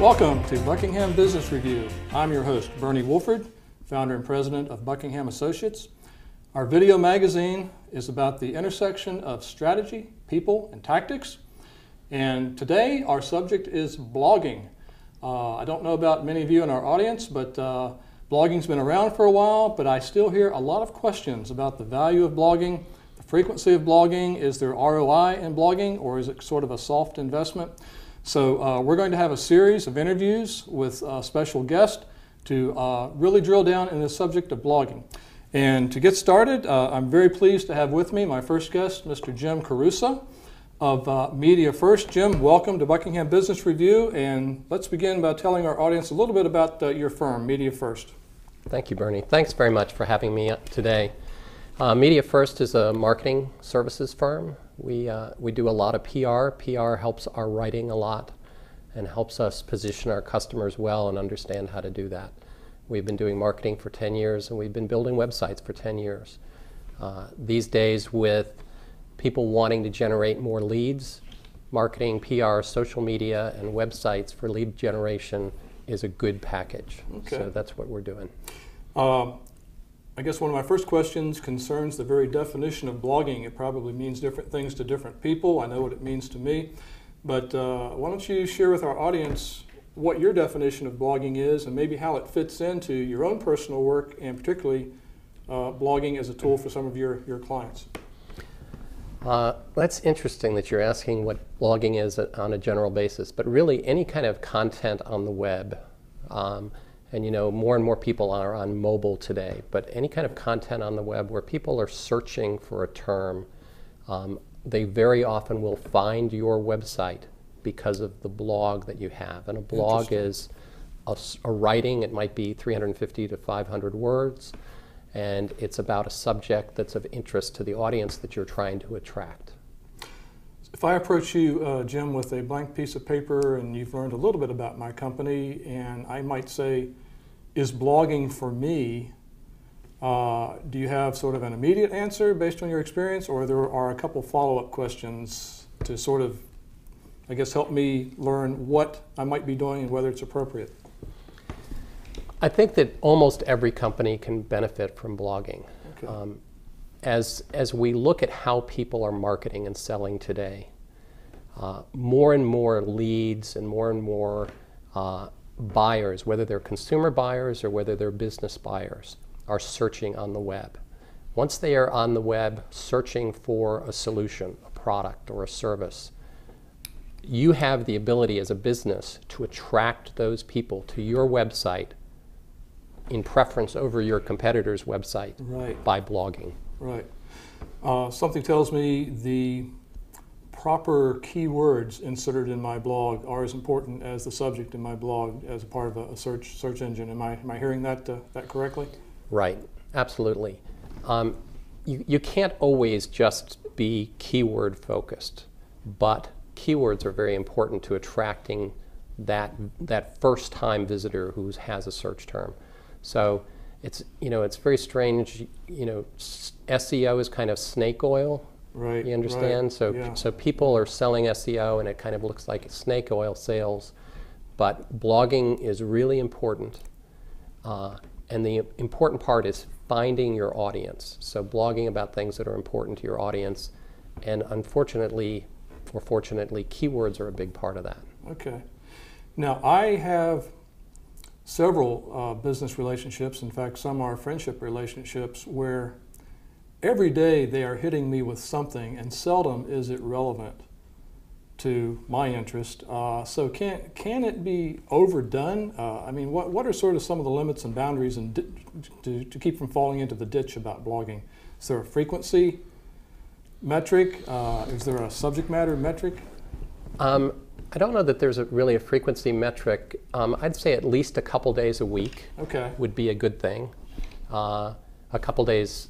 Welcome to Buckingham Business Review. I'm your host, Bernie Wolford, founder and president of Buckingham Associates. Our video magazine is about the intersection of strategy, people, and tactics. And today our subject is blogging. I don't know about many of you in our audience, but blogging's been around for a while, but I still hear a lot of questions about the value of blogging, the frequency of blogging. Is there ROI in blogging, or is it sort of a soft investment? So we're going to have a series of interviews with special guests to really drill down in the subject of blogging. And to get started, I'm very pleased to have with me my first guest, Mr. Jim Caruso of MediaFirst. Jim, welcome to Buckingham Business Review, and let's begin by telling our audience a little bit about your firm, MediaFirst. Thank you, Bernie. Thanks very much for having me today. MediaFirst is a marketing services firm. We do a lot of PR. PR helps our writing a lot and helps us position our customers well and understand how to do that. We've been doing marketing for 10 years and we've been building websites for 10 years. These days, with people wanting to generate more leads, marketing, PR, social media, and websites for lead generation is a good package. Okay. So that's what we're doing. I guess one of my first questions concerns the very definition of blogging. It probably means different things to different people. I know what it means to me. But why don't you share with our audience what your definition of blogging is and maybe how it fits into your own personal work, and particularly blogging as a tool for some of your clients. That's interesting that you're asking what blogging is on a general basis, but really any kind of content on the web, and you know, more and more people are on mobile today, but any kind of content on the web where people are searching for a term, they very often will find your website because of the blog that you have. And a blog is a writing. It might be 350 to 500 words, and it's about a subject that's of interest to the audience that you're trying to attract. If I approach you, Jim, with a blank piece of paper and you've learned a little bit about my company, and I might say, is blogging for me? Do you have sort of an immediate answer based on your experience, or there are a couple follow-up questions to sort of, I guess, help me learn what I might be doing and whether it's appropriate? I think that almost every company can benefit from blogging. Okay. As we look at how people are marketing and selling today, more and more leads and more buyers, whether they're consumer buyers or whether they're business buyers, are searching on the web. Once they are on the web searching for a solution, a product, or a service, you have the ability as a business to attract those people to your website in preference over your competitor's website. Right. By blogging. Right. Something tells me the proper keywords inserted in my blog are as important as the subject in my blog as a part of a search engine. Am I hearing that correctly? Right. Absolutely. You can't always just be keyword focused, but keywords are very important to attracting that first time visitor who has a search term. So it's very strange. SEO is kind of snake oil. Right. You understand? Right. So yeah. So people are selling SEO and it kind of looks like snake oil sales, but blogging is really important. And the important part is finding your audience. So blogging about things that are important to your audience, and unfortunately or fortunately, keywords are a big part of that. Okay. Now I have several business relationships, in fact some are friendship relationships, where every day they are hitting me with something and seldom is it relevant to my interest. So can it be overdone? I mean, what are sort of some of the limits and boundaries and to keep from falling into the ditch about blogging? Is there a frequency metric? Is there a subject matter metric? I don't know that there's really a frequency metric. I'd say at least a couple days a week. Okay. Would be a good thing. A couple days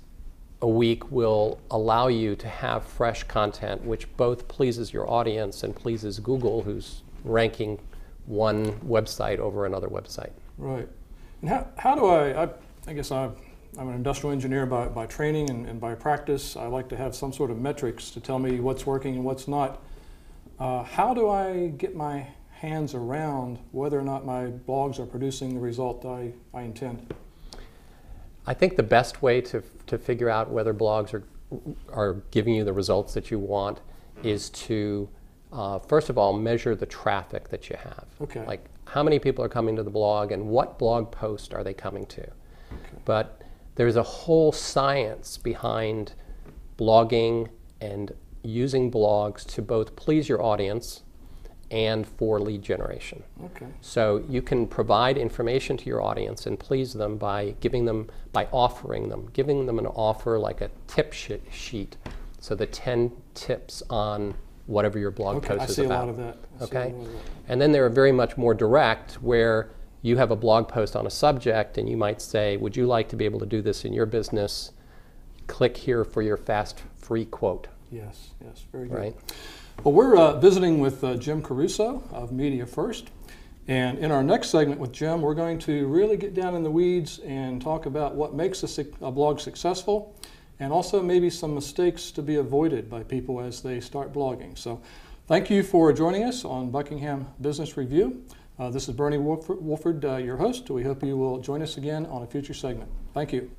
a week will allow you to have fresh content which both pleases your audience and pleases Google, who's ranking one website over another website. Right. And how do I guess I'm an industrial engineer by training and by practice. I like to have some sort of metrics to tell me what's working and what's not. How do I get my hands around whether or not my blogs are producing the result I intend? I think the best way to figure out whether blogs are giving you the results that you want is to, first of all, measure the traffic that you have. Okay. Like how many people are coming to the blog and what blog post are they coming to. Okay. But there's a whole science behind blogging and using blogs to both please your audience and for lead generation. Okay. So you can provide information to your audience and please them by giving them, by offering them, giving them an offer like a tip sheet. So the 10 tips on whatever your blog post is about. I see a lot of that. Okay. And then there are very much more direct where you have a blog post on a subject and you might say, would you like to be able to do this in your business? Click here for your fast free quote. Yes, yes, very good. Right? Well, we're visiting with Jim Caruso of MediaFirst, and in our next segment with Jim, we're going to really get down in the weeds and talk about what makes a blog successful, and also maybe some mistakes to be avoided by people as they start blogging. So thank you for joining us on Buckingham Business Review. This is Bernie Wolford, your host. We hope you will join us again on a future segment. Thank you.